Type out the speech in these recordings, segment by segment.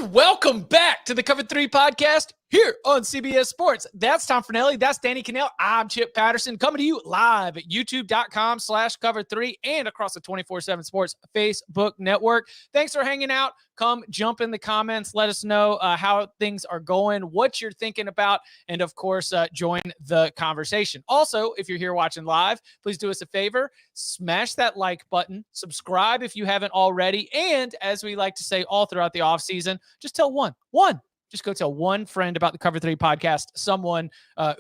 And welcome back to the Cover 3 podcast here on CBS Sports. That's Tom Fornelli. That's Danny Cannell. I'm Chip Patterson coming to you live at youtube.com/cover3 and across the 24/7 Sports Facebook network. Thanks for hanging out. Come jump in the comments. Let us know how things are going, what you're thinking about, and of course, join the conversation. Also, if you're here watching live, please do us a favor. Smash that like button. Subscribe if you haven't already. And as we like to say all throughout the offseason, just tell one. Just go tell one friend about the Cover 3 podcast, someone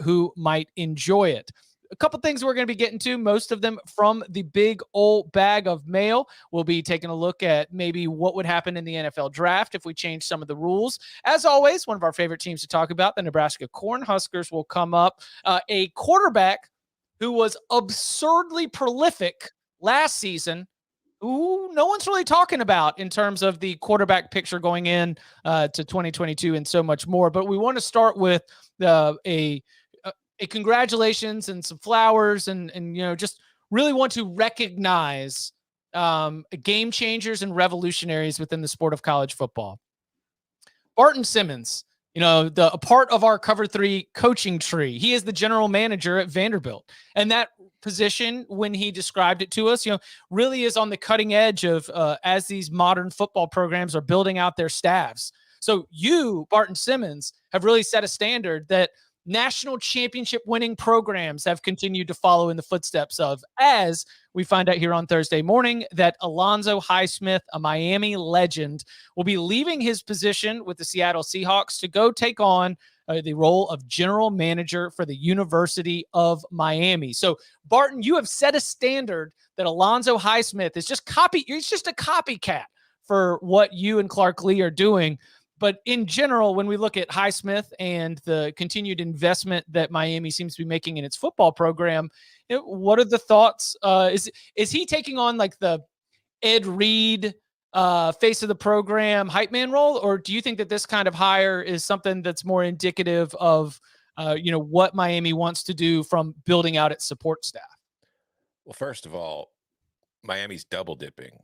who might enjoy it. A couple things we're going to be getting to, most of them from the big old bag of mail. We'll be taking a look at maybe what would happen in the NFL draft if we change some of the rules. As always, one of our favorite teams to talk about, the Nebraska Cornhuskers, will come up. A quarterback who was absurdly prolific last season, who no one's really talking about in terms of the quarterback picture going in to 2022 and so much more. But we want to start with a congratulations and some flowers and just really want to recognize game changers and revolutionaries within the sport of college football. Barton Simmons, a part of our Cover 3 coaching tree. He is the general manager at Vanderbilt. And that position, when he described it to us, really is on the cutting edge of as these modern football programs are building out their staffs. So you, Barton Simmons, have really set a standard that national championship winning programs have continued to follow in the footsteps of, as we find out here on Thursday morning that Alonzo Highsmith, a Miami legend, will be leaving his position with the Seattle Seahawks to go take on the role of general manager for the University of Miami. So, Barton, you have set a standard that Alonzo Highsmith is just it's just a copycat for what you and Clark Lee are doing. But in general, when we look at Highsmith and the continued investment that Miami seems to be making in its football program, what are the thoughts? Is he taking on like the Ed Reed face of the program hype man role, or do you think that this kind of hire is something that's more indicative of what Miami wants to do from building out its support staff? Well, first of all, Miami's double dipping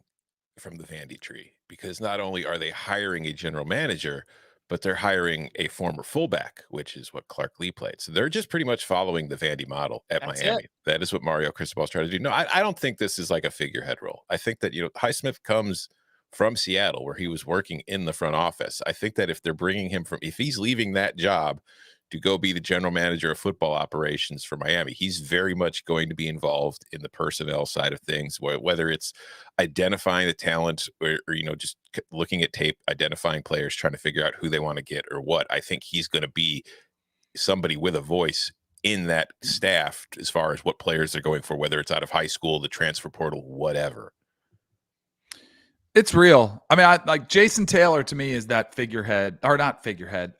from the Vandy tree, because not only are they hiring a general manager, but they're hiring a former fullback, which is what Clark Lee played. So they're just pretty much following the Vandy model at Miami. That is what Mario Cristobal's trying to do. No, I don't think this is like a figurehead role. I think that, Highsmith comes from Seattle, where he was working in the front office. I think that if they're bringing him if he's leaving that job to go be the general manager of football operations for Miami, he's very much going to be involved in the personnel side of things, whether it's identifying the talent or just looking at tape, identifying players, trying to figure out who they want to get or what. I think he's going to be somebody with a voice in that staff as far as what players they're going for, whether it's out of high school, the transfer portal, whatever. It's real. I mean, like Jason Taylor to me is that figurehead, or not figurehead,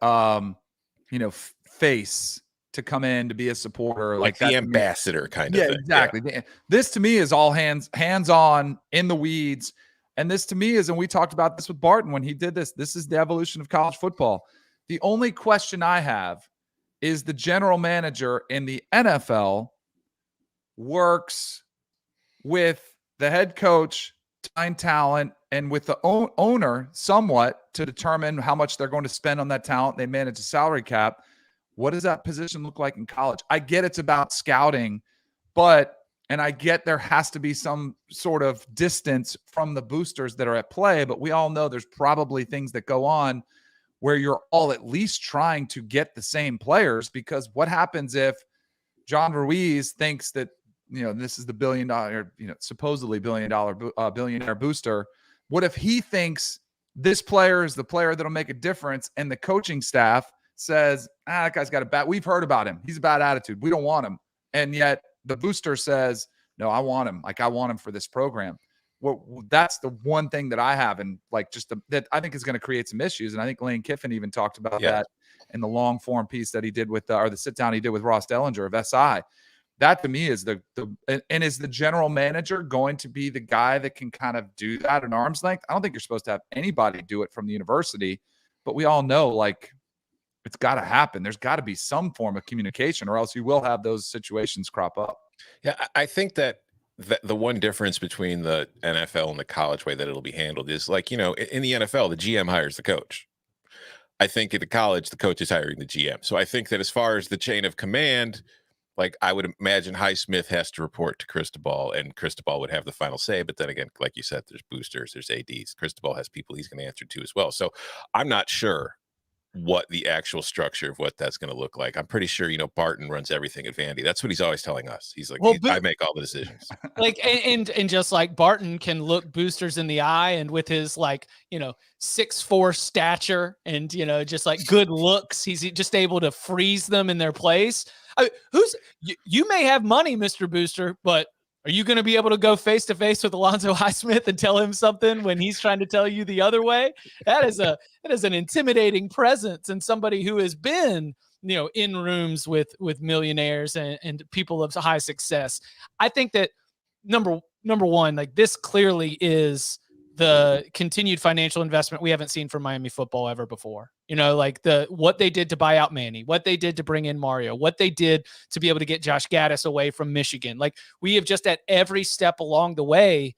face to come in to be a supporter, like the ambassador kind of thing. Exactly. Yeah. This to me is all hands on in the weeds. And this to me is, and we talked about this with Barton when he did this is the evolution of college football. The only question I have is the general manager in the NFL works with the head coach, find talent, and with the owner somewhat to determine how much they're going to spend on that talent. They manage a salary cap. What does that position look like in college? I get it's about scouting, and I get there has to be some sort of distance from the boosters that are at play, but we all know there's probably things that go on where you're all at least trying to get the same players, because what happens if John Ruiz thinks that, this is the billion-dollar, supposedly billionaire booster. What if he thinks this player is the player that'll make a difference, and the coaching staff says, that guy's got we've heard about him. He's a bad attitude. We don't want him. And yet the booster says, no, I want him. I want him for this program. Well, that's the one thing that I have. And that I think is going to create some issues. And I think Lane Kiffin even talked about that in the long form piece that he did with, or the sit down he did with Ross Dellinger of SI. That to me is and is the general manager going to be the guy that can kind of do that at arm's length? I don't think you're supposed to have anybody do it from the university, but we all know, it's got to happen. There's got to be some form of communication, or else you will have those situations crop up. Yeah, I think that the one difference between the NFL and the college way that it'll be handled is in the NFL, the GM hires the coach. I think at the college, the coach is hiring the GM. So I think that as far as the chain of command, like I would imagine Highsmith has to report to Cristobal, and Cristobal would have the final say. But then again, like you said, there's boosters, there's ADs. Cristobal has people he's going to answer to as well. So I'm not sure what the actual structure of what that's going to look like. I'm pretty sure, Barton runs everything at Vandy. That's what he's always telling us. He's like, I make all the decisions. Like, and just like Barton can look boosters in the eye, and with his 6'4" stature and, just like good looks, he's just able to freeze them in their place. You may have money, Mr. Booster, but are you going to be able to go face to face with Alonzo Highsmith and tell him something when he's trying to tell you the other way? That is an intimidating presence, and somebody who has been, in rooms with millionaires and people of high success. I think that number one, like, this clearly is the continued financial investment we haven't seen from Miami football ever before. What they did to buy out Manny, what they did to bring in Mario, what they did to be able to get Josh Gaddis away from Michigan. Like, we have just at every step along the way,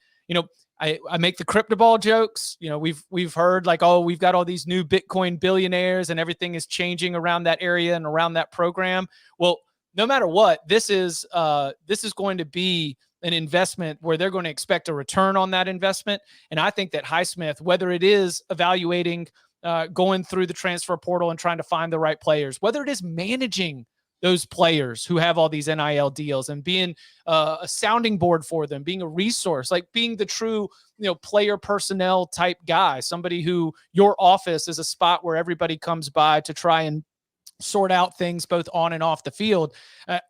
I make the crypto ball jokes. We've heard like, oh, we've got all these new Bitcoin billionaires and everything is changing around that area and around that program. Well, no matter what, this is going to be an investment where they're going to expect a return on that investment. And I think that Highsmith, whether it is evaluating, going through the transfer portal and trying to find the right players, whether it is managing those players who have all these NIL deals and being a sounding board for them, being a resource, like being the true, player personnel type guy, somebody who your office is a spot where everybody comes by to try and sort out things both on and off the field.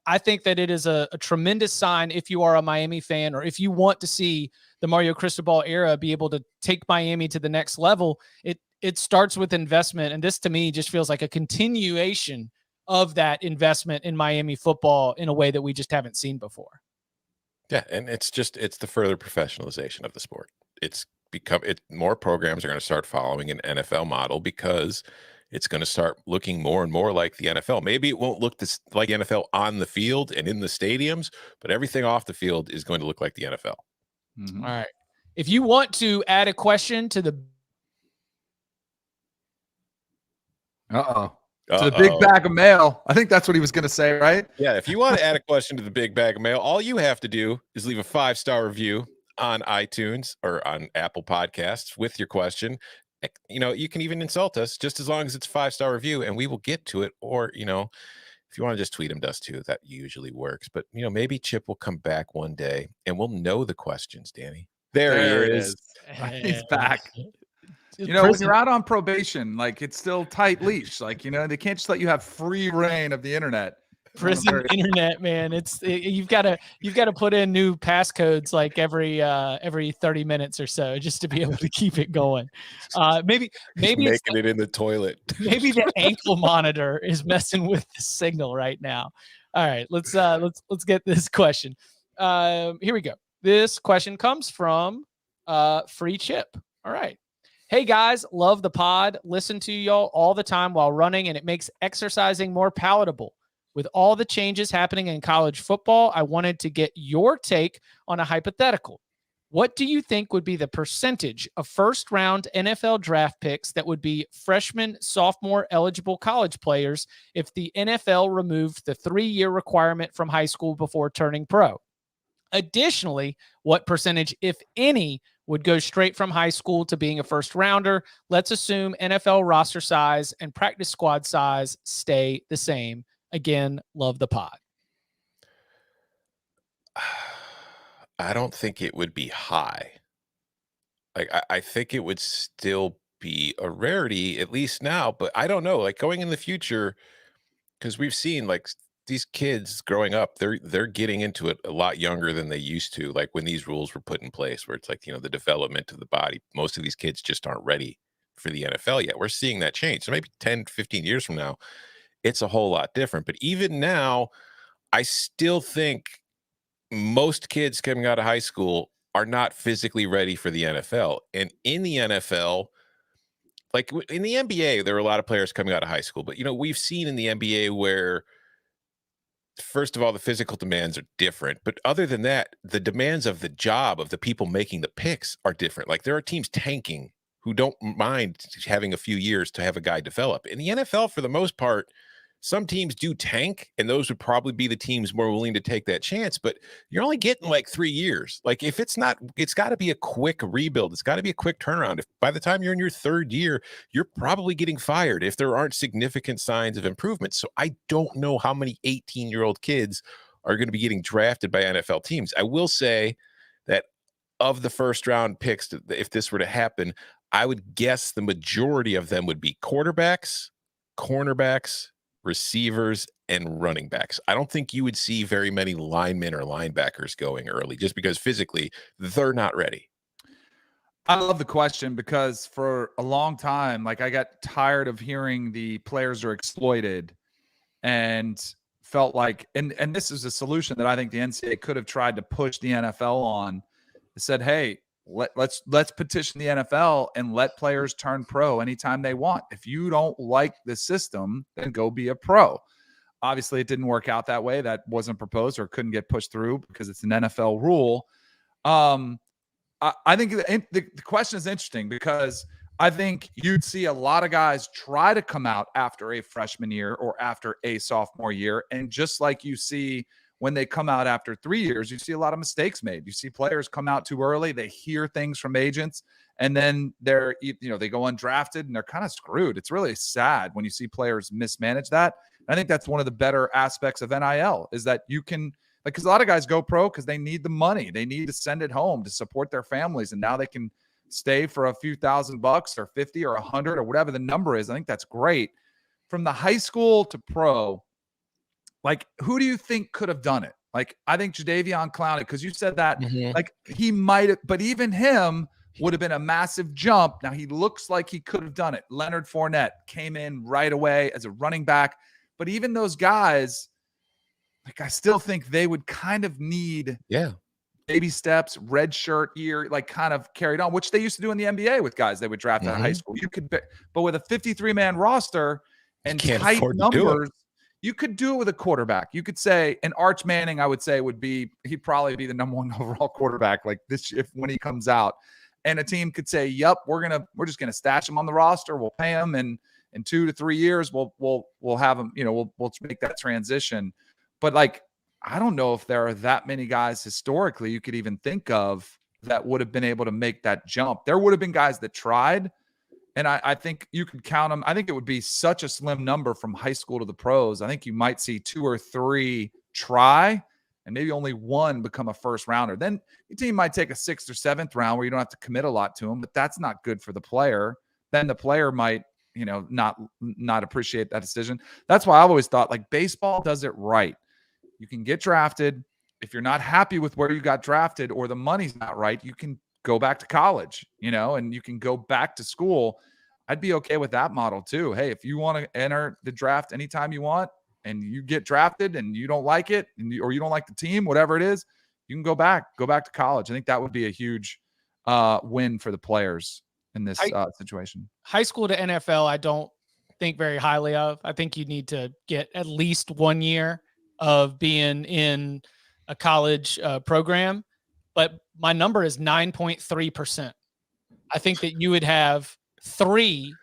I think that it is a tremendous sign if you are a Miami fan, or if you want to see the Mario Cristobal era be able to take Miami to the next level. It starts with investment. And this to me just feels like a continuation of that investment in Miami football in a way that we just haven't seen before. Yeah. And it's the further professionalization of the sport. More programs are going to start following an NFL model because it's going to start looking more and more like the NFL. Maybe it won't look like the NFL on the field and in the stadiums, but everything off the field is going to look like the NFL. Mm-hmm. All right. If you want to add a question to the to the big bag of mail, I think that's what he was going to say, right? Yeah. If you want to add a question to the big bag of mail, all you have to do is leave a 5-star review on iTunes or on Apple Podcasts with your question. You can even insult us just as long as it's a 5-star review, and we will get to it. Or, if you want to just tweet them to us too, that usually works. But, maybe Chip will come back one day and we'll know the questions, Danny. There he is. He's back. When you're out on probation, like, it's still tight leash. Like, they can't just let you have free reign of the internet. Prison internet, man. You've got to put in new passcodes like every 30 minutes or so just to be able to keep it going. Maybe making it in the toilet. Maybe the ankle monitor is messing with the signal right now. All right, let's get this question. Here we go. This question comes from Free Chip. All right. Hey guys, love the pod. Listen to y'all all the time while running, and it makes exercising more palatable. With all the changes happening in college football, I wanted to get your take on a hypothetical. What do you think would be the percentage of first-round NFL draft picks that would be freshman, sophomore eligible college players if the NFL removed the 3-year requirement from high school before turning pro? Additionally, what percentage, if any, would go straight from high school to being a first-rounder? Let's assume NFL roster size and practice squad size stay the same. Again, love the pod. I don't think it would be high. Like, I think it would still be a rarity, at least now, but I don't know, like, going in the future, because we've seen, like, these kids growing up, they're getting into it a lot younger than they used to, like when these rules were put in place, where it's like, the development of the body. Most of these kids just aren't ready for the NFL yet. We're seeing that change. So maybe 10, 15 years from now, it's a whole lot different. But even now, I still think most kids coming out of high school are not physically ready for the NFL. And in the NFL, like in the NBA, there are a lot of players coming out of high school. But, we've seen in the NBA where, first of all, the physical demands are different. But other than that, the demands of the job of the people making the picks are different. Like, there are teams tanking who don't mind having a few years to have a guy develop. In the NFL, for the most part, some teams do tank, and those would probably be the teams more willing to take that chance. But you're only getting like 3 years. Like if it's not, it's got to be a quick rebuild. It's got to be a quick turnaround. If by the time you're in your 3rd year, you're probably getting fired if there aren't significant signs of improvement. So I don't know how many 18-year-old kids are going to be getting drafted by NFL teams. I will say that of the first round picks, if this were to happen, I would guess the majority of them would be quarterbacks, cornerbacks, receivers, and running backs. I don't think you would see very many linemen or linebackers going early just because physically they're not ready. I love the question because for a long time, like I got tired of hearing the players are exploited and felt like, and this is a solution that I think the NCAA could have tried to push the NFL on. It said, hey, let's petition the NFL and let players turn pro anytime they want. If you don't like the system, then go be a pro. Obviously, it didn't work out that way. That wasn't proposed or couldn't get pushed through because it's an NFL rule. I think the question is interesting because I think you'd see a lot of guys try to come out after a freshman year or after a sophomore year. And just like you see when they come out after 3 years, you see a lot of mistakes made. You see players come out too early. They hear things from agents and then they go undrafted and they're kind of screwed. It's really sad when you see players mismanage that. I think that's one of the better aspects of NIL is that you can, like, because a lot of guys go pro because they need the money. They need to send it home to support their families. And now they can stay for a few $1,000 or 50 or 100 or whatever the number is. I think that's great. From the high school to pro, like, who do you think could have done it? Like, I think Jadeveon Clowney, because you said that, like, he might have, but even him would have been a massive jump. Now, he looks like he could have done it. Leonard Fournette came in right away as a running back. But even those guys, like, I still think they would kind of need baby steps, red shirt year, like kind of carried on, which they used to do in the NBA with guys they would draft out of high school. You could, but with a 53-man roster and tight numbers, you could do it with a quarterback. You could say, and Arch Manning, I would say, he'd probably be the number 1 overall quarterback like this when he comes out. And a team could say, "Yep, we're just gonna stash him on the roster. We'll pay him, and in 2 to 3 years, we'll have him. We'll make that transition." But like, I don't know if there are that many guys historically you could even think of that would have been able to make that jump. There would have been guys that tried. And I think you could count them. I think it would be such a slim number from high school to the pros. I think you might see 2 or 3 try and maybe only 1 become a first rounder. Then your team might take a 6th or 7th round where you don't have to commit a lot to them, but that's not good for the player. Then the player might, not appreciate that decision. That's why I've always thought, like, baseball does it right. You can get drafted. If you're not happy with where you got drafted or the money's not right, you can go back to college, and you can go back to school. I'd be okay with that model too. Hey, if you want to enter the draft anytime you want and you get drafted and you don't like it or you don't like the team, whatever it is, you can go back to college. I think that would be a huge win for the players in this situation. High school to NFL, I don't think very highly of. I think you need to get at least 1 year of being in a college program. But my number is 9.3%. I think that you would have 3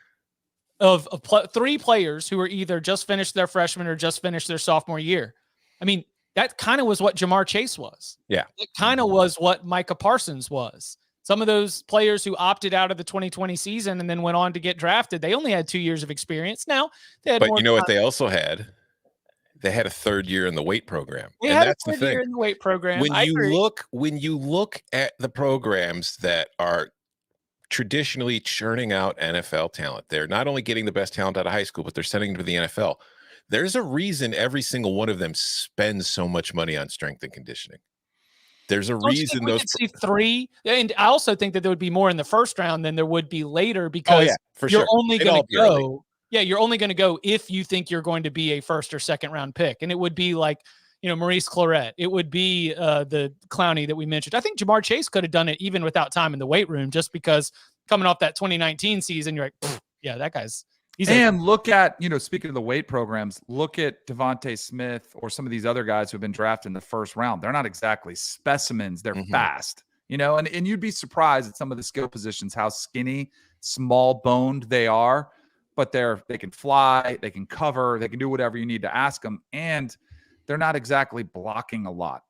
players who are either just finished their freshman or just finished their sophomore year. I mean, that kind of was what Jamar Chase was. Yeah. It kind of was what Micah Parsons was. Some of those players who opted out of the 2020 season and then went on to get drafted, they only had 2 years of experience. Now, they had but you know what they also had? They had a 3rd year in the weight program. They had a 3rd year in the weight program. When you look at the programs that are traditionally churning out NFL talent, they're not only getting the best talent out of high school, but they're sending them to the NFL. There's a reason every single one of them spends so much money on strength and conditioning. There's a reason those see 3, and I also think that there would be more in the first round than there would be later because you're only going to go. Yeah, you're only going to go if you think you're going to be a 1st or 2nd round pick, and it would be like Maurice Clarett. It would be the Clowney that we mentioned. I think Jamar Chase could have done it even without time in the weight room, just because coming off that 2019 season, you're like, yeah, that guy's. Look at, speaking of the weight programs, look at Devontae Smith or some of these other guys who have been drafted in the 1st round. They're not exactly specimens. They're fast. and you'd be surprised at some of the skill positions, how skinny, small boned they are, but they can fly, they can cover, they can do whatever you need to ask them. And they're not exactly blocking a lot,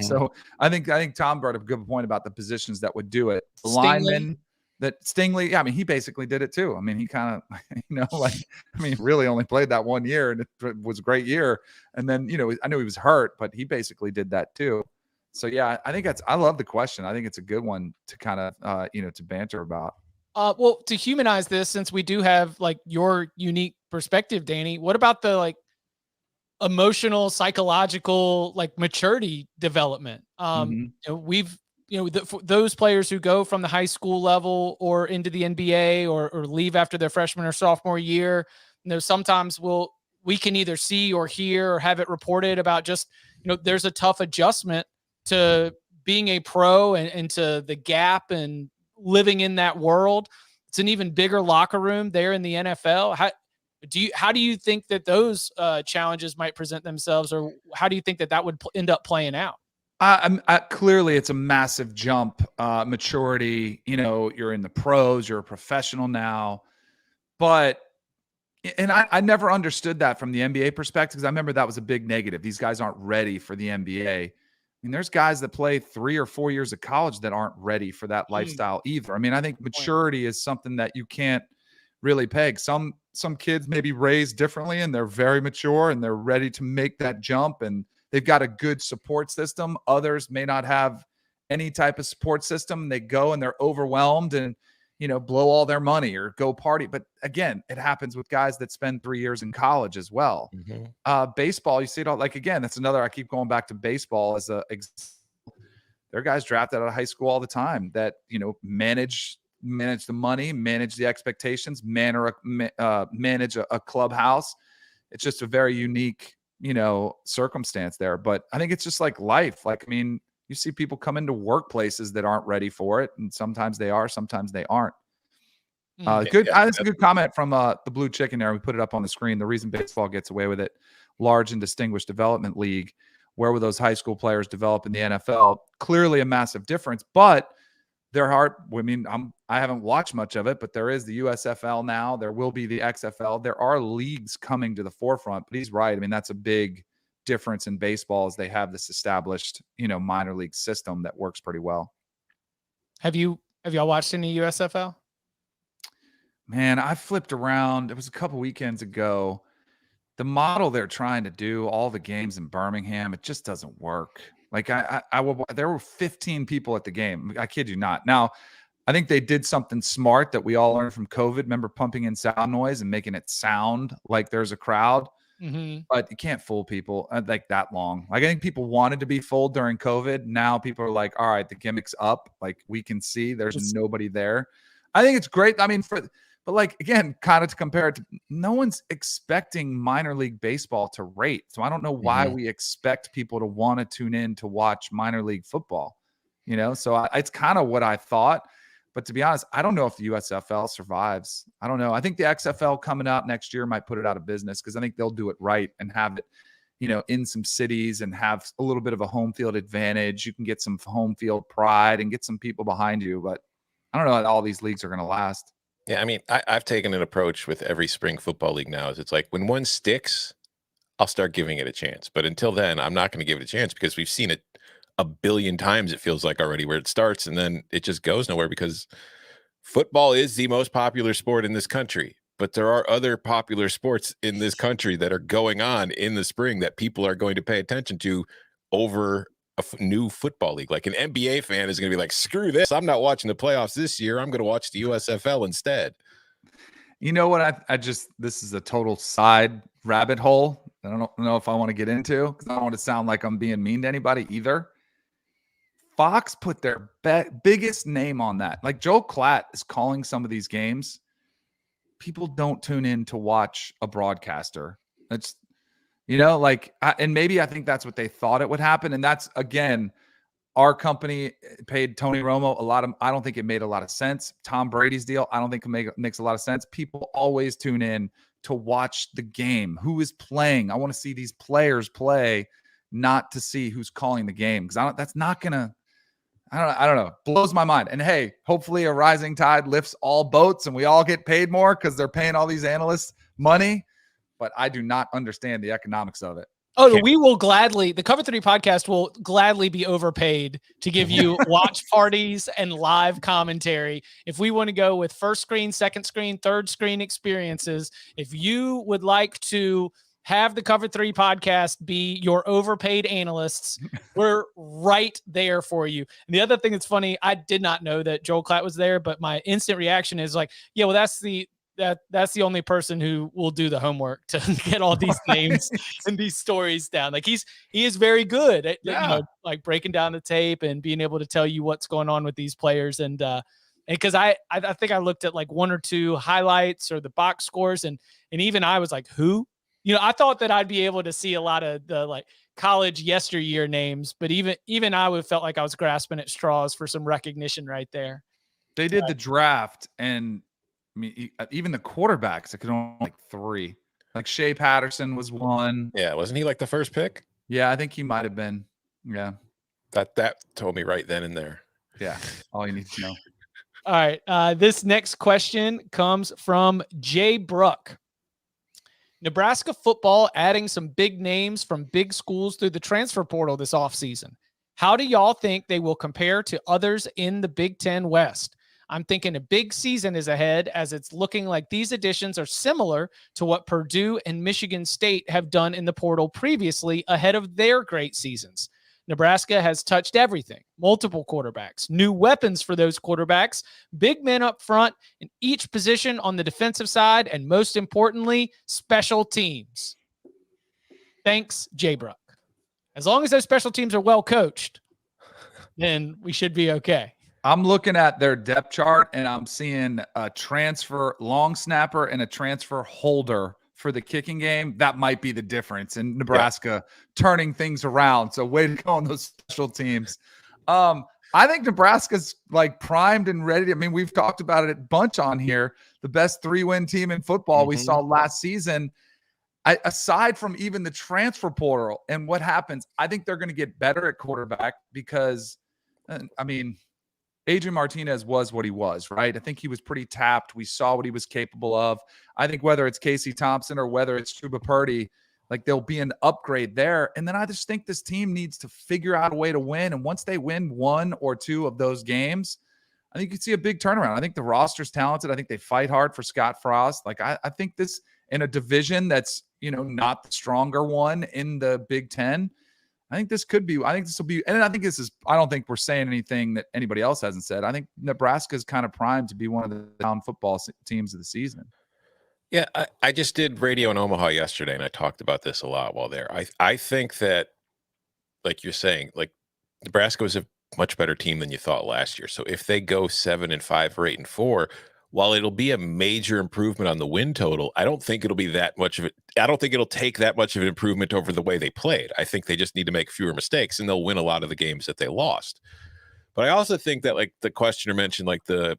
so I think Tom brought up a good point about the positions that would do it. The linemen that Stingley, yeah, I mean, he basically did it too. I mean, he kind of, really only played that 1 year and it was a great year. And then, I knew he was hurt, but he basically did that too. So yeah, I love the question. I think it's a good one to kind of, to banter about. Well, to humanize this, since we do have like your unique perspective, Danny, what about the like emotional, psychological, like maturity development? We've, those players who go from the high school level or into the NBA or leave after their freshman or sophomore year, sometimes we can either see or hear or have it reported about just, there's a tough adjustment to being a pro and to the gap and living in that world. It's an even bigger locker room there in the NFL. How do you think that those challenges might present themselves, or how do you think that would end up playing out? Clearly, it's a massive jump, maturity. You're in the pros, you're a professional now, but I never understood that from the NBA perspective, because I remember that was a big negative. These guys aren't ready for the NBA. I mean, there's guys that play 3 or 4 years of college that aren't ready for that lifestyle either. I mean, I think maturity is something that you can't really peg. Some kids may be raised differently and they're very mature and they're ready to make that jump and they've got a good support system. Others may not have any type of support system. They go and they're overwhelmed and, blow all their money or go party. But again, it happens with guys that spend 3 years in college as well. Baseball, you see it all. Like, again, that's another, I keep going back to baseball as there are guys drafted out of high school all the time that, manage the money, manage the expectations, manage a clubhouse. It's just a very unique, circumstance there. But I think it's just like life. Like, I mean, you see people come into workplaces that aren't ready for it. And sometimes they are, sometimes they aren't. That's a good comment from the Blue Chicken there. We put it up on the screen. The reason baseball gets away with it, large and distinguished development league, where will those high school players develop in the NFL? Clearly a massive difference, but there are, I haven't watched much of it, but there is the USFL now. There will be the XFL. There are leagues coming to the forefront, but he's right. I mean, that's a big difference in baseball is they have this established, minor league system that works pretty well. Have y'all watched any USFL? Man, I flipped around. It was a couple weekends ago. The model they're trying to do, all the games in Birmingham, it just doesn't work. Like there were 15 people at the game. I kid you not. Now, I think they did something smart that we all learned from COVID. Remember pumping in sound noise and making it sound like there's a crowd. But you can't fool people like that long. Like, I think people wanted to be fooled during COVID. Now people are like, all right, the gimmick's up. Like, we can see there's nobody there. I think it's great. I mean, but like, again, kind of to compare it to, no one's expecting minor league baseball to rate. So I don't know why we expect people to want to tune in to watch minor league football, so it's kind of what I thought. But to be honest, I don't know if the USFL survives. I don't know. I think the XFL coming out next year might put it out of business because I think they'll do it right and have it, in some cities and have a little bit of a home field advantage. You can get some home field pride and get some people behind you. But I don't know how all these leagues are going to last. Yeah, I mean, I've taken an approach with every spring football league now. Is it's like when one sticks, I'll start giving it a chance. But until then, I'm not going to give it a chance because we've seen it a billion times, it feels like already, where it starts and then it just goes nowhere because football is the most popular sport in this country. But there are other popular sports in this country that are going on in the spring that people are going to pay attention to over a new football league. Like an NBA fan is going to be like, screw this. I'm not watching the playoffs this year. I'm going to watch the USFL instead. You know what? This is a total side rabbit hole. I don't know if I want to get into because I don't want to sound like I'm being mean to anybody either. Fox put their biggest name on that. Like Joe Klatt is calling some of these games. People don't tune in to watch a broadcaster. It's, and maybe I think that's what they thought it would happen. And that's, again, our company paid Tony Romo I don't think it made a lot of sense. Tom Brady's deal, I don't think it makes a lot of sense. People always tune in to watch the game. Who is playing? I want to see these players play, not to see who's calling the game. Because that's not going to, I don't know. Blows my mind. And hey, hopefully a rising tide lifts all boats and we all get paid more because they're paying all these analysts money. But I do not understand the economics of it. Oh, we will gladly, the Cover 3 podcast will gladly be overpaid to give you watch parties and live commentary. If we want to go with first screen, second screen, third screen experiences, if you would like to have the Cover 3 podcast be your overpaid analysts, we're right there for you. And the other thing that's funny, I did not know that Joel Klatt was there, but my instant reaction is like, yeah, well, that's the only person who will do the homework to get all these names and these stories down. Like he is very good at like breaking down the tape and being able to tell you what's going on with these players. And because I think I looked at like one or two highlights or the box scores, and even I was like, who? I thought that I'd be able to see a lot of the like college yesteryear names, but even I would felt like I was grasping at straws for some recognition right there. They did the draft, and I mean, even the quarterbacks, it could only like 3. Like Shea Patterson was one. Yeah, wasn't he like the first pick? Yeah, I think he might have been. Yeah. That told me right then and there. Yeah, all you need to know. All right. This next question comes from Jay Bruck. Nebraska football adding some big names from big schools through the transfer portal this offseason. How do y'all think they will compare to others in the Big Ten West? I'm thinking a big season is ahead, as it's looking like these additions are similar to what Purdue and Michigan State have done in the portal previously ahead of their great seasons. Nebraska has touched everything, multiple quarterbacks, new weapons for those quarterbacks, big men up front in each position on the defensive side, and most importantly, special teams. Thanks, Jay Bruck. As long as those special teams are well coached, then we should be okay. I'm looking at their depth chart, and I'm seeing a transfer long snapper and a transfer holder for the kicking game. That might be the difference in Nebraska turning things around. So way to go on those special teams. I think Nebraska's like primed and ready. I mean, we've talked about it a bunch on here. The best 3-win team in football we saw last season. Aside from even the transfer portal and what happens, I think they're going to get better at quarterback because, I mean, Adrian Martinez was what he was, right? I think he was pretty tapped. We saw what he was capable of. I think whether it's Casey Thompson or whether it's Chuba Purdy, like there'll be an upgrade there. And then I just think this team needs to figure out a way to win. And once they win 1 or 2 of those games, I think you could see a big turnaround. I think the roster's talented. I think they fight hard for Scott Frost. Like I think this in a division that's, not the stronger one in the Big Ten, I think this will be, and I think I don't think we're saying anything that anybody else hasn't said. I think Nebraska is kind of primed to be one of the down football teams of the season. Yeah, I just did radio in Omaha yesterday, and I talked about this a lot while there. I think that, like you're saying, like Nebraska was a much better team than you thought last year. So if they go 7-5 or 8-4, while it'll be a major improvement on the win total, I don't think it'll be that much of it. I don't think it'll take that much of an improvement over the way they played. I think they just need to make fewer mistakes, and they'll win a lot of the games that they lost. But I also think that, like the questioner mentioned, like the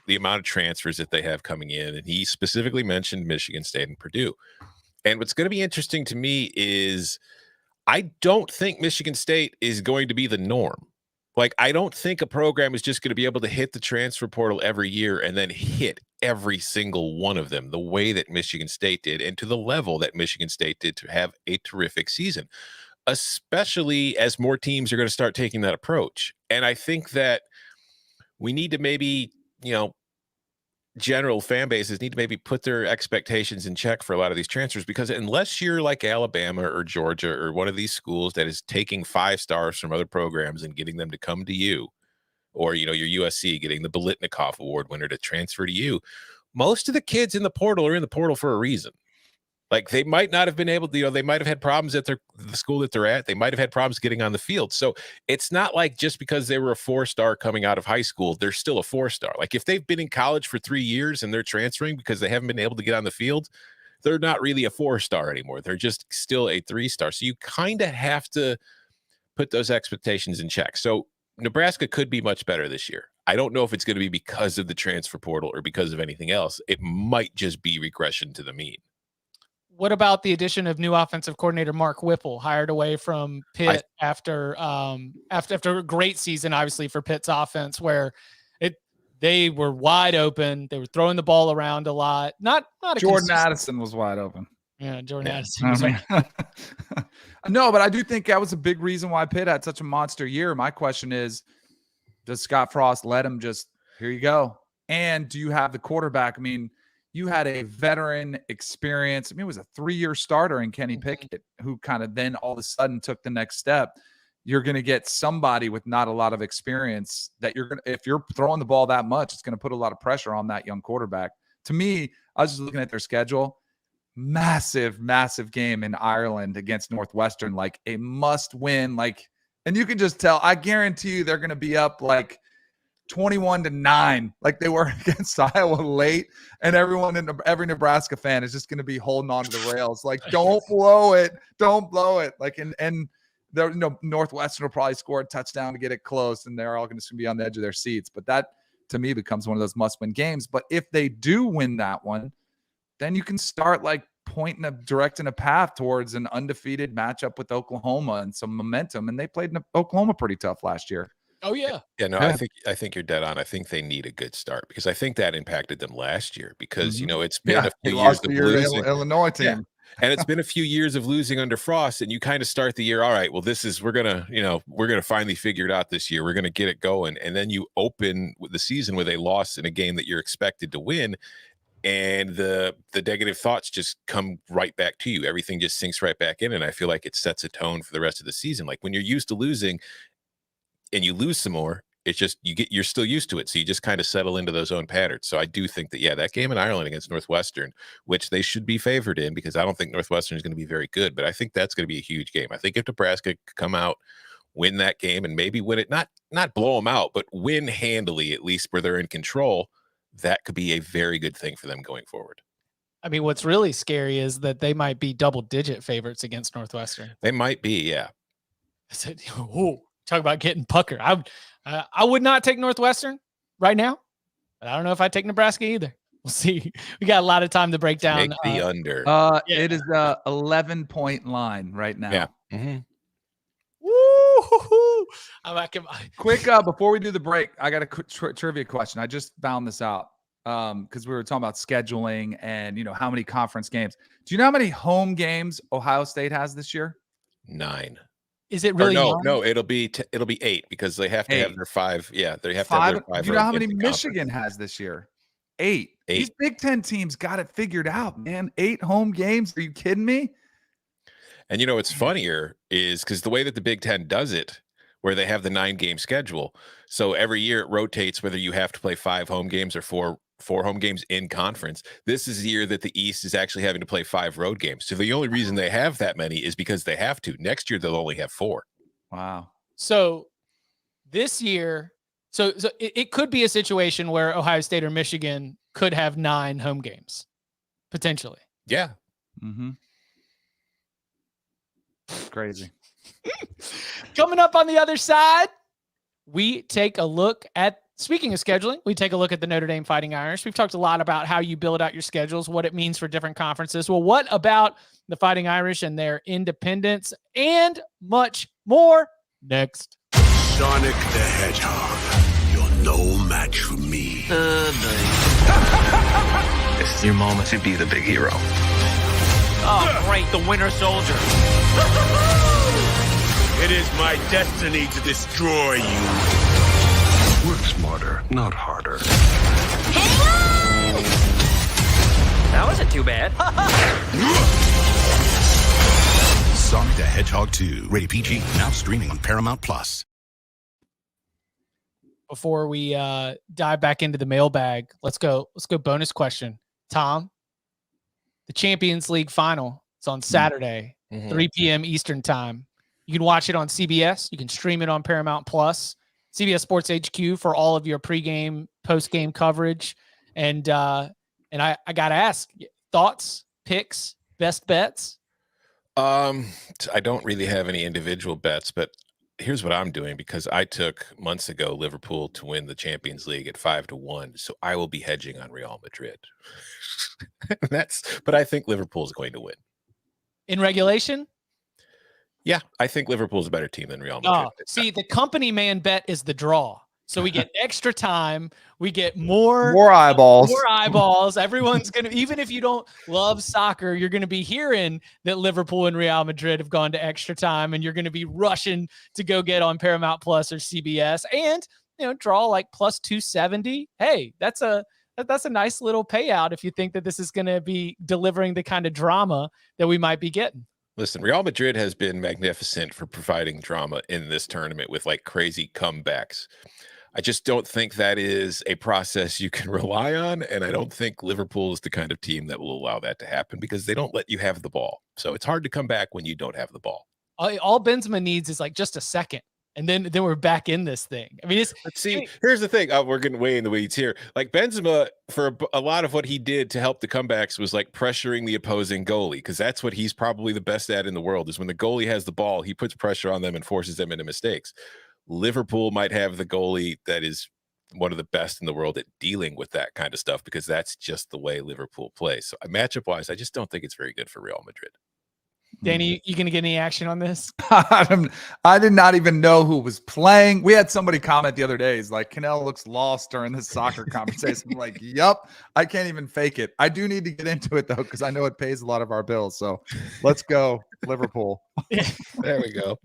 amount of transfers that they have coming in, and he specifically mentioned Michigan State and Purdue. And what's going to be interesting to me is I don't think Michigan State is going to be the norm. Like, I don't think a program is just going to be able to hit the transfer portal every year and then hit every single one of them the way that Michigan State did and to the level that Michigan State did to have a terrific season, especially as more teams are going to start taking that approach. And I think that we need to maybe, general fan bases need to maybe put their expectations in check for a lot of these transfers, because unless you're like Alabama or Georgia or one of these schools that is taking 5 stars from other programs and getting them to come to you, or, your USC getting the Biletnikoff Award winner to transfer to you, most of the kids in the portal are in the portal for a reason. Like they might not have been able to, they might have had problems at the school that they're at. They might have had problems getting on the field. So it's not like just because they were a 4-star coming out of high school, they're still a 4-star. Like if they've been in college for 3 years and they're transferring because they haven't been able to get on the field, they're not really a 4-star anymore. They're just still a 3-star. So you kind of have to put those expectations in check. So Nebraska could be much better this year. I don't know if it's going to be because of the transfer portal or because of anything else. It might just be regression to the mean. What about the addition of new offensive coordinator Mark Whipple, hired away from Pitt after a great season, obviously for Pitt's offense, where they were wide open, they were throwing the ball around a lot. Not Jordan Addison was wide open. Yeah, Jordan Addison was wide open. No, but I do think that was a big reason why Pitt had such a monster year. My question is, does Scott Frost let him just, here you go? And do you have the quarterback? I mean, you had a veteran experience. I mean, it was a 3-year starter in Kenny Pickett, who kind of then all of a sudden took the next step. You're going to get somebody with not a lot of experience that you're going to, if you're throwing the ball that much, it's going to put a lot of pressure on that young quarterback. To me, I was just looking at their schedule. Massive, massive game in Ireland against Northwestern, like a must win. Like, and you can just tell, I guarantee you they're going to be up like 21-9, like they were against Iowa late, and every Nebraska fan is just going to be holding on to the rails. Like, don't blow it. Like, and Northwestern will probably score a touchdown to get it close, and they're all going to be on the edge of their seats. But that, to me, becomes one of those must-win games. But if they do win that one, then you can start like directing a path towards an undefeated matchup with Oklahoma and some momentum. And they played Oklahoma pretty tough last year. Oh yeah. Yeah, no, yeah. I think you're dead on. I think they need a good start, because I think that impacted them last year, because it's been a few years of losing. Illinois team. Yeah. And it's been a few years of losing under Frost, and you kind of start the year, all right, well, we're gonna finally figure it out this year. We're gonna get it going. And then you open the season with a loss in a game that you're expected to win. And the negative thoughts just come right back to you. Everything just sinks right back in. And I feel like it sets a tone for the rest of the season. Like when you're used to losing and you lose some more, it's just, you're still used to it. So you just kind of settle into those own patterns. So I do think that, that game in Ireland against Northwestern, which they should be favored in, because I don't think Northwestern is going to be very good, but I think that's going to be a huge game. I think if Nebraska could come out, win that game, and maybe win it, not blow them out, but win handily, at least where they're in control, that could be a very good thing for them going forward. I mean, what's really scary is that they might be double-digit favorites against Northwestern. They might be, yeah. I said, talk about getting pucker. I would not take Northwestern right now, but I don't know if I take Nebraska either. We'll see. We got a lot of time to break down. Make the under. It is a 11-point line right now. Yeah. Mm-hmm. Woo-hoo-hoo. Quick, before we do the break, I got a quick trivia question. I just found this out because we were talking about scheduling and how many conference games. Do you know how many home games Ohio State has this year? 9. Is it really? No, it'll be 8, because they have to have their 5. Yeah, they have to have their 5. Do you know how many Michigan has this year? 8. These Big Ten teams got it figured out, man. 8 home games. Are you kidding me? And what's funnier is, because the way that the Big Ten does it, where they have the 9-game schedule, so every year it rotates whether you have to play 5 home games or 4 home games in conference. This is the year that the East is actually having to play 5 road games. So the only reason they have that many is because they have to. Next year they'll only have 4. Wow. So this year, so it could be a situation where Ohio State or Michigan could have 9 home games potentially. Yeah. Mm-hmm. Crazy. Coming up on the other side, we take a look at, speaking of scheduling, we take a look at the Notre Dame Fighting Irish. We've talked a lot about how you build out your schedules, what it means for different conferences. Well, what about the Fighting Irish and their independence, and much more next? Sonic the Hedgehog, you're no match for me. This is your moment to be the big hero. Oh, great, the Winter Soldier. It is my destiny to destroy you. Work smarter, not harder. Hang on! That wasn't too bad. Sonic the Hedgehog 2, rated PG, now streaming on Paramount Plus. Before we dive back into the mailbag, let's go bonus question. Tom, the Champions League final, it's on Saturday, 3 p.m. Eastern time. You can watch it on CBS. You can stream it on Paramount Plus, CBS Sports HQ for all of your pregame, postgame coverage. And I got to ask, thoughts, picks, best bets? I don't really have any individual bets, but here's what I'm doing, because I took months ago Liverpool to win the Champions League at 5-1. So I will be hedging on Real Madrid. But I think Liverpool's going to win. In regulation? Yeah, I think Liverpool's a better team than Real Madrid. See, the company man bet is the draw. So we get extra time. We get more eyeballs. More eyeballs. Everyone's going to, even if you don't love soccer, you're going to be hearing that Liverpool and Real Madrid have gone to extra time, and you're going to be rushing to go get on Paramount Plus or CBS and, draw like plus 270. Hey, that's a nice little payout if you think that this is going to be delivering the kind of drama that we might be getting. Listen, Real Madrid has been magnificent for providing drama in this tournament with like crazy comebacks. I just don't think that is a process you can rely on. And I don't think Liverpool is the kind of team that will allow that to happen, because they don't let you have the ball. So it's hard to come back when you don't have the ball. All Benzema needs is like just a second. And then we're back in this thing. I mean, let's see. Here's the thing. We're getting way in the weeds here. Like Benzema, for a lot of what he did to help the comebacks was like pressuring the opposing goalie, because that's what he's probably the best at in the world, is when the goalie has the ball, he puts pressure on them and forces them into mistakes. Liverpool might have the goalie that is one of the best in the world at dealing with that kind of stuff, because that's just the way Liverpool plays. So matchup wise, I just don't think it's very good for Real Madrid. Danny, you going to get any action on this? I did not even know who was playing. We had somebody comment the other day. He's like, Cannell looks lost during this soccer conversation. I'm like, yup, I can't even fake it. I do need to get into it, though, because I know it pays a lot of our bills. So let's go, Liverpool. There we go.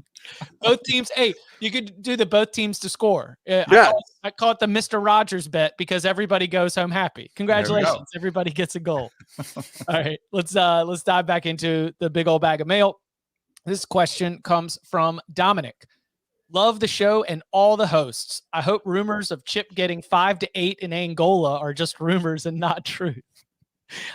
Both teams. Hey, you could do the both teams to score. Yeah. I call it the Mr. Rogers bet, because everybody goes home happy. Congratulations. Everybody gets a goal. All right. Let's dive back into the big old bag of mail. This question comes from Dominic. Love the show and all the hosts. I hope rumors of Chip getting 5 to 8 in Angola are just rumors and not truth.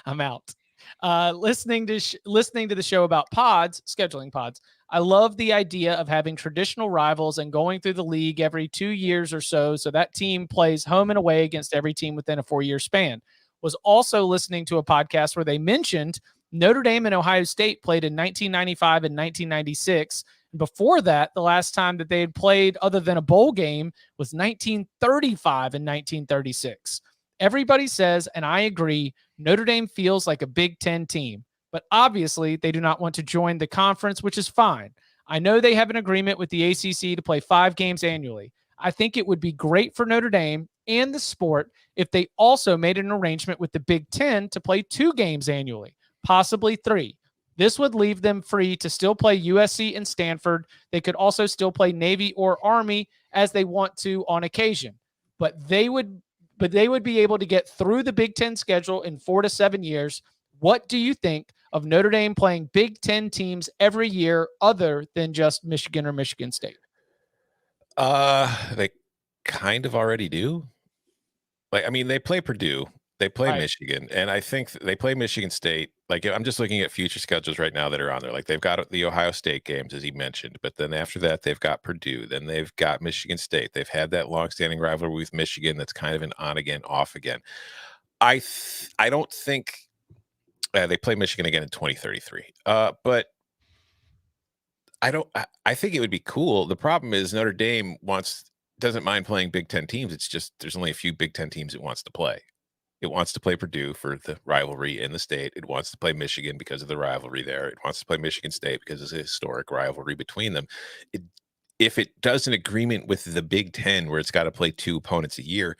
I'm out. Listening to the show about scheduling pods. I love the idea of having traditional rivals and going through the league every 2 years or so that team plays home and away against every team within a 4-year span. Was also listening to a podcast where they mentioned Notre Dame and Ohio State played in 1995 and 1996. And before that, the last time that they had played other than a bowl game was 1935 and 1936. Everybody says, and I agree, Notre Dame feels like a Big Ten team, but obviously they do not want to join the conference, which is fine. I know they have an agreement with the ACC to play 5 games annually. I think it would be great for Notre Dame and the sport if they also made an arrangement with the Big Ten to play 2 games annually, possibly 3. This would leave them free to still play USC and Stanford. They could also still play Navy or Army as they want to on occasion, but they would be able to get through the Big Ten schedule in 4 to 7 years. What do you think of Notre Dame playing Big Ten teams every year other than just Michigan or Michigan State? They kind of already do. Like, I mean, they play Purdue, they play Michigan, and I think they play Michigan State. Like, I'm just looking at future schedules right now that are on there. Like, they've got the Ohio State games, as he mentioned, but then after that, they've got Purdue. Then they've got Michigan State. They've had that longstanding rivalry with Michigan that's kind of an on again, off again. I don't think they play Michigan again in 2033. But I think it would be cool. The problem is Notre Dame doesn't mind playing Big Ten teams. It's just there's only a few Big Ten teams it wants to play. It wants to play Purdue for the rivalry in the state. It wants to play Michigan because of the rivalry there. It wants to play Michigan State because it's a historic rivalry between them. If it does an agreement with the Big Ten where it's got to play 2 opponents a year,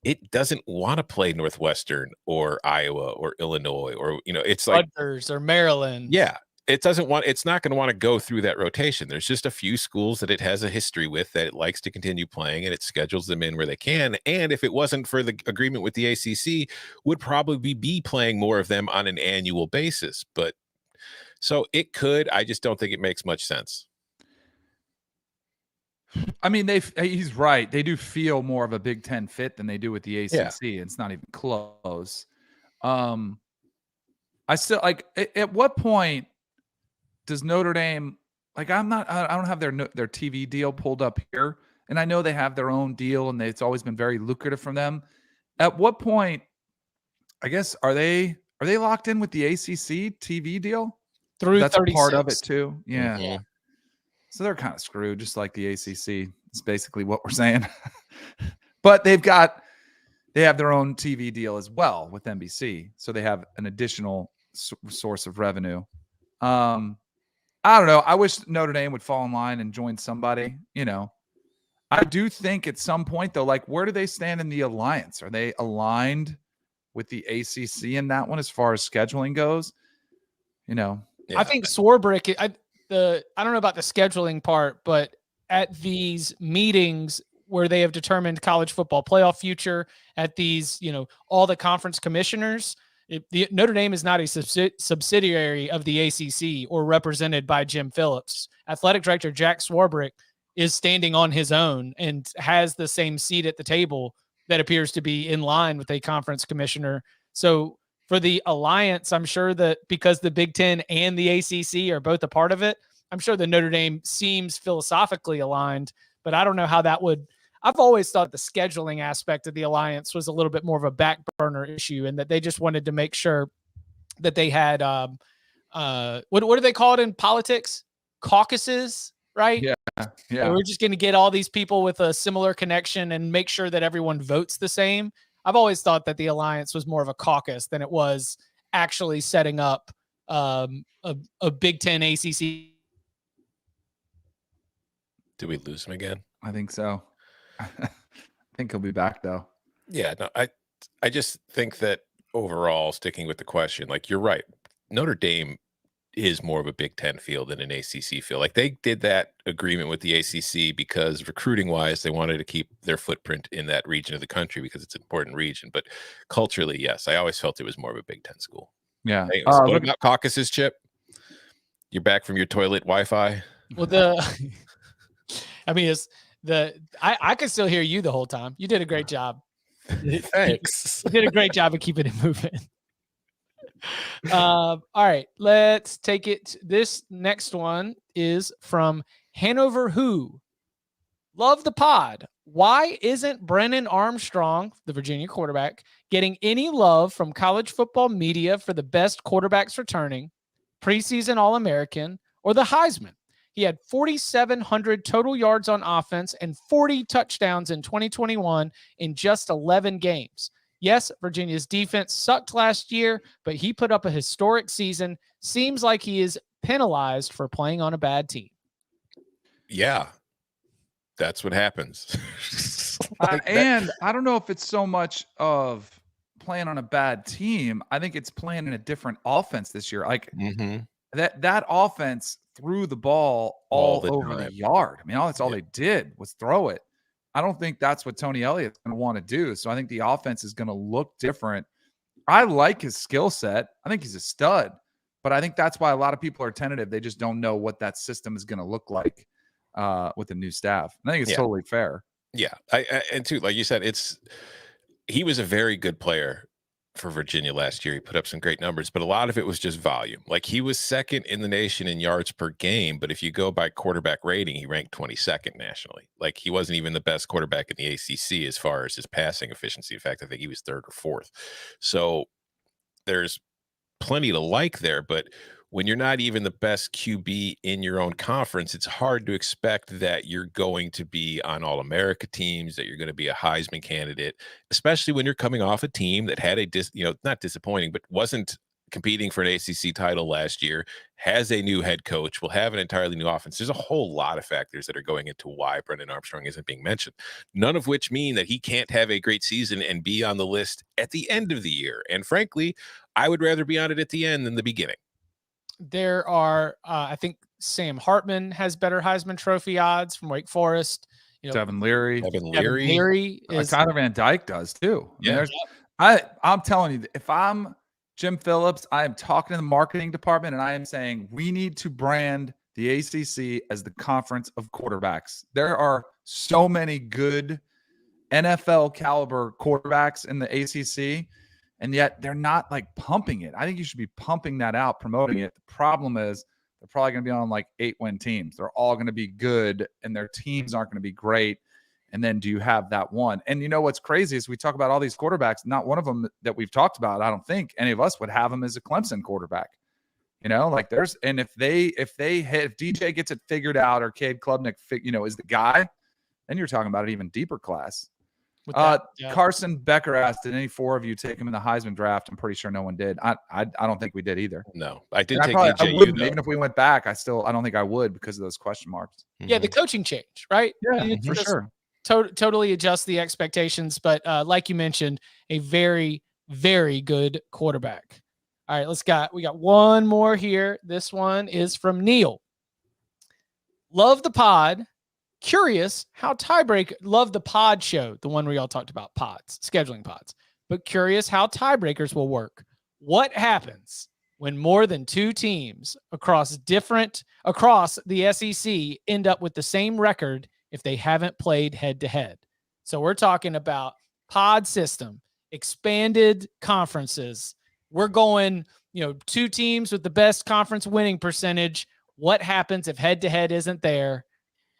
it doesn't want to play Northwestern or Iowa or Illinois or, it's like Rutgers or Maryland. Yeah. It's not going to want to go through that rotation. There's just a few schools that it has a history with that it likes to continue playing, and it schedules them in where they can. And if it wasn't for the agreement with the ACC, would probably be playing more of them on an annual basis. But so it could, I just don't think it makes much sense. I mean, he's right. They do feel more of a Big Ten fit than they do with the ACC. Yeah. It's not even close. I still like, at what point does Notre Dame, like, I don't have their TV deal pulled up here, and I know they have their own deal, and it's always been very lucrative from them. At what point, I guess, are they locked in with the ACC TV deal? Through That's 36. part of it too. Yeah. Mm-hmm. So they're kind of screwed, just like the ACC. It's basically what we're saying. But they have their own TV deal as well with NBC. So they have an additional source of revenue. I don't know. I wish Notre Dame would fall in line and join somebody, I do think at some point, though, like, where do they stand in the alliance? Are they aligned with the ACC in that one as far as scheduling goes? Yeah. I think Swarbrick, I don't know about the scheduling part, but at these meetings where they have determined college football playoff future, at these, all the conference commissioners, Notre Dame is not a subsidiary of the ACC or represented by Jim Phillips. Athletic director Jack Swarbrick is standing on his own and has the same seat at the table that appears to be in line with a conference commissioner. So for the alliance, I'm sure that because the Big Ten and the ACC are both a part of it, I'm sure that Notre Dame seems philosophically aligned, but I don't know how that would. I've always thought the scheduling aspect of the alliance was a little bit more of a back burner issue, and that they just wanted to make sure that they had what do they call it in politics? Caucuses, right? Yeah. And we're just going to get all these people with a similar connection and make sure that everyone votes the same. I've always thought that the alliance was more of a caucus than it was actually setting up a Big Ten ACC. Did we lose him again? I think so. I think he'll be back, though. Yeah, no, I just think that overall, sticking with the question, like, you're right. Notre Dame is more of a Big Ten field than an ACC field. Like, they did that agreement with the ACC because recruiting wise, they wanted to keep their footprint in that region of the country because it's an important region. But culturally, yes, I always felt it was more of a Big Ten school. Yeah. Hey, what about caucuses, Chip? You're back from your toilet Wi-Fi? Well, I mean, I could still hear you the whole time. You did a great job. Thanks. You did a great job of keeping it moving. All right, let's take it. This next one is from Hanover Who. Love the pod. Why isn't Brennan Armstrong, the Virginia quarterback, getting any love from college football media for the best quarterbacks returning, preseason All-American, or the Heisman? He had 4,700 total yards on offense and 40 touchdowns in 2021 in just 11 games. Yes, Virginia's defense sucked last year, but he put up a historic season. Seems like he is penalized for playing on a bad team. Yeah, that's what happens. And I don't know if it's so much of playing on a bad team. I think it's playing in a different offense this year. Like that offense threw the ball all over the yard. I mean, that's all they did was throw it. I don't think that's what Tony Elliott's going to want to do. So I think the offense is going to look different. I like his skill set. I think he's a stud, but I think that's why a lot of people are tentative. They just don't know what that system is going to look like with the new staff. I think it's totally fair. Yeah. And too, like you said, he was a very good player for Virginia last year. He put up some great numbers, but a lot of it was just volume. Like, he was second in the nation in yards per game, but if you go by quarterback rating, he ranked 22nd nationally. Like, he wasn't even the best quarterback in the ACC as far as his passing efficiency. In fact, I think he was third or fourth. So there's plenty to like there, but when you're not even the best QB in your own conference, it's hard to expect that you're going to be on All-America teams, that you're going to be a Heisman candidate, especially when you're coming off a team that had not disappointing, but wasn't competing for an ACC title last year, has a new head coach, will have an entirely new offense. There's a whole lot of factors that are going into why Brennan Armstrong isn't being mentioned, none of which mean that he can't have a great season and be on the list at the end of the year. And frankly, I would rather be on it at the end than the beginning. There are, I think Sam Hartman has better Heisman Trophy odds from Wake Forest. Devin Leary. Is, Tyler Van Dyke does too. I'm telling you, if I'm Jim Phillips, I am talking to the marketing department and I am saying we need to brand the ACC as the conference of quarterbacks. There are so many good NFL caliber quarterbacks in the ACC. And yet they're not like pumping it. I think you should be pumping that out, promoting it. The problem is they're probably going to be on like 8-win teams. They're all going to be good and their teams aren't going to be great. And then do you have that one? And you know what's crazy is we talk about all these quarterbacks. Not one of them that we've talked about, I don't think any of us would have him as a Clemson quarterback. Like if DJ gets it figured out or Cade Klubnik, is the guy, then you're talking about an even deeper class. Carson Becker asked, did any 4 of you take him in the Heisman draft? I'm pretty sure no one did. I don't think we did either. No, I did take I EJU, wouldn't, though. even if we went back. I don't think I would because of those question marks. Yeah, the coaching change, right? Yeah, for sure. Totally adjust the expectations, but like you mentioned, a very, very good quarterback. All right, we got one more here. This one is from Neil. Love the pod. Curious how love the pod show, the one where y'all talked about pods, scheduling pods, but curious how tiebreakers will work. What happens when more than 2 teams across the SEC end up with the same record if they haven't played head to head? So we're talking about pod system, expanded conferences. We're going, 2 teams with the best conference winning percentage. What happens if head to head isn't there?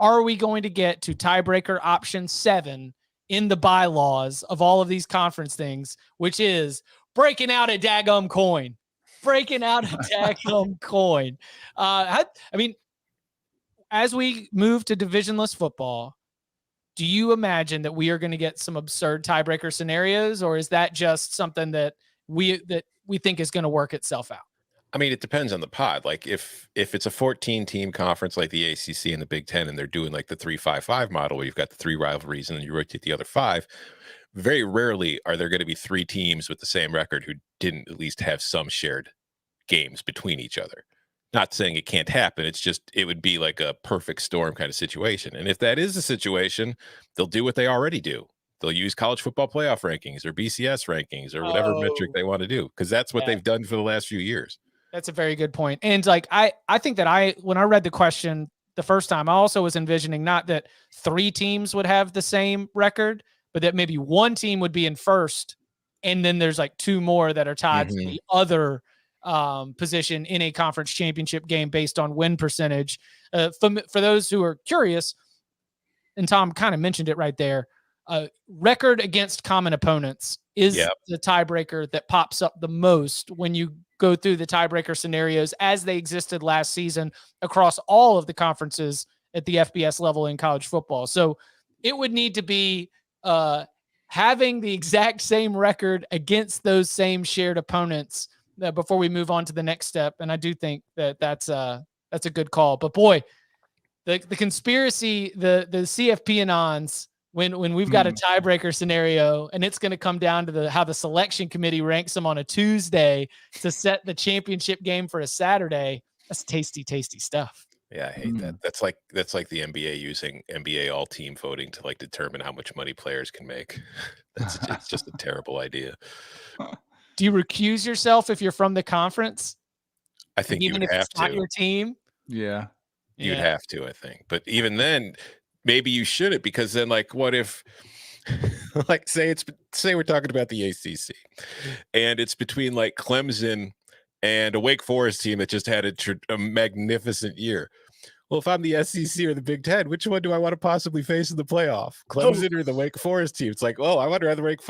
Are we going to get to tiebreaker option 7 in the bylaws of all of these conference things, which is breaking out a daggum coin? Breaking out a daggum coin. As we move to divisionless football, do you imagine that we are going to get some absurd tiebreaker scenarios, or is that just something that we think is going to work itself out? I mean, it depends on the pod. Like if it's a 14-team conference like the ACC and the Big Ten, and they're doing like the 3-5-5 model where you've got the 3 rivalries and then you rotate the other 5, very rarely are there going to be 3 teams with the same record who didn't at least have some shared games between each other. Not saying it can't happen. It's just, it would be like a perfect storm kind of situation. And if that is the situation, they'll do what they already do. They'll use college football playoff rankings or BCS rankings or whatever metric they want to do, because that's what they've done for the last few years. That's a very good point. And like, I think that when I read the question the first time, I also was envisioning not that 3 teams would have the same record, but that maybe 1 team would be in first. And then there's like 2 more that are tied to the other position in a conference championship game based on win percentage. For those who are curious, and Tom kind of mentioned it right there, record against common opponents is the tiebreaker that pops up the most when you go through the tiebreaker scenarios as they existed last season across all of the conferences at the FBS level in college football. So it would need to be having the exact same record against those same shared opponents before we move on to the next step. And I do think that that's a good call. But boy, the conspiracy, the CFP anons, when we've got a tiebreaker scenario and it's going to come down to how the selection committee ranks them on a Tuesday to set the championship game for a Saturday. That's tasty, tasty stuff. Yeah, I hate that. That's like the NBA using NBA all team voting to like determine how much money players can make. It's just a terrible idea. Do you recuse yourself if you're from the conference? I think even you would if have it's not to. your team? Yeah. You'd have to, I think. But even then, maybe you shouldn't, because then, like, what if, like, say we're talking about the ACC, and it's between like Clemson and a Wake Forest team that just had a magnificent year. Well, if I'm the SEC or the Big Ten, which one do I want to possibly face in the playoff? Clemson or the Wake Forest team? It's like, oh, I would rather Wake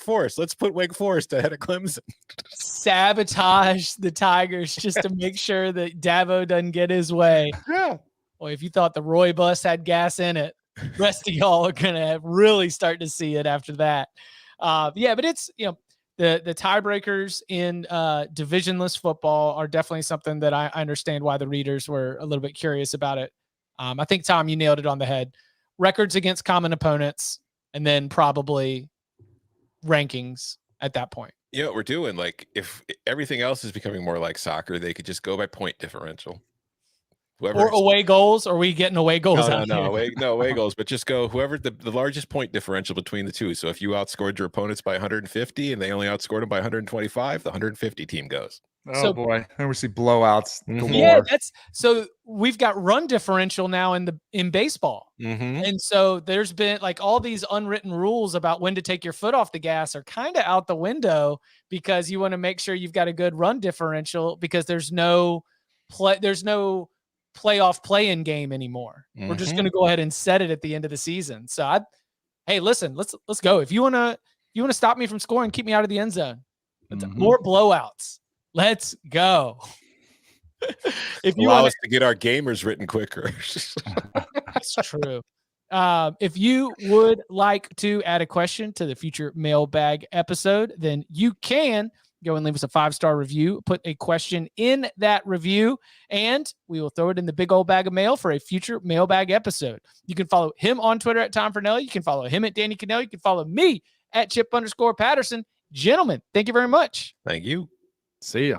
Forest. Let's put Wake Forest ahead of Clemson. Sabotage the Tigers just to make sure that Davo doesn't get his way. Yeah. Well, if you thought the Roy bus had gas in it, the rest of y'all are going to really start to see it after that. But it's, the tiebreakers in divisionless football are definitely something that I understand why the readers were a little bit curious about it. I think, Tom, you nailed it on the head. Records against common opponents, and then probably rankings at that point. You know what we're doing? Like, if everything else is becoming more like soccer, they could just go by point differential. Or away goals? Or are we getting away goals? Away goals, but just go whoever the largest point differential between the two. So if you outscored your opponents by 150 and they only outscored them by 125, the 150 team goes. Oh boy, and we see blowouts. Yeah, so we've got run differential now in baseball, and so there's been like all these unwritten rules about when to take your foot off the gas are kind of out the window, because you want to make sure you've got a good run differential, because there's no playoff play-in game anymore. We're just going to go ahead and set it at the end of the season. So hey, listen, let's go. If you want to stop me from scoring, keep me out of the end zone. More blowouts. Let's go. If you Allow want us to get our gamers written quicker. That's true. If you would like to add a question to the future mailbag episode, then you can go and leave us a 5-star review, put a question in that review, and we will throw it in the big old bag of mail for a future mailbag episode. You can follow him on Twitter at Tom Fernelli. You can follow him at Danny Cannell. You can follow me at Chip_Patterson. Gentlemen, thank you very much. Thank you. See ya.